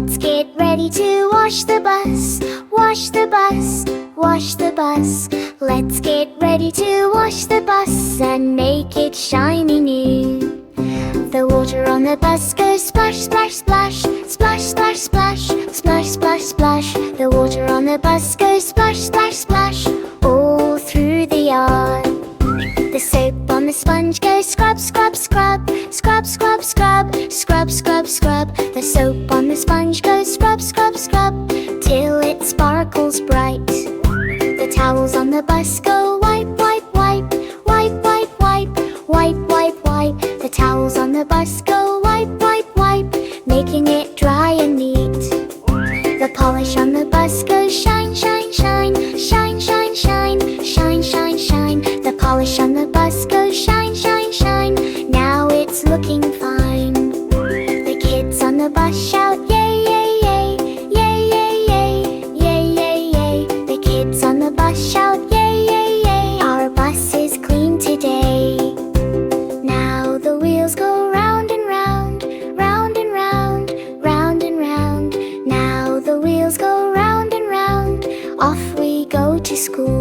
Let's get ready to wash the bus. Wash the bus, wash the bus. Let's get ready to wash the bus and make it shiny new. The water on the bus goes splash, splash, splash. Splash, splash, splash. Splash, splash, splash. The water on the bus goes splash, splash, splash, all through the yard. The soap on the sponge goes scrub, scrub, scrub. Scrub, scrub, scrub. Scrub, scrub, scrub. The soap on the sponge goes scrub, scrub, scrub, till it sparkles bright. The towels on the bus go wipe, wipe, wipe. Wipe, wipe, wipe. Wipe, wipe, wipe. The towels on the bus go wipe, wipe, wipe, making it dry and neat. The polish on the bus goes shine, shine, shine. Shine, shine, shine. Shine, shine, shine. The polish on the bus goes shine, shine, shine. Now it's looking fine. The kids on the bus shout yay, yay, yay. Yay, yay, yay. Yay, yay, yay. The kids on the bus shout yay, yay, yay. Our bus is clean today. Now the wheels go round and round, round and round, round and round. Now the wheels go round and round. Off we go to school.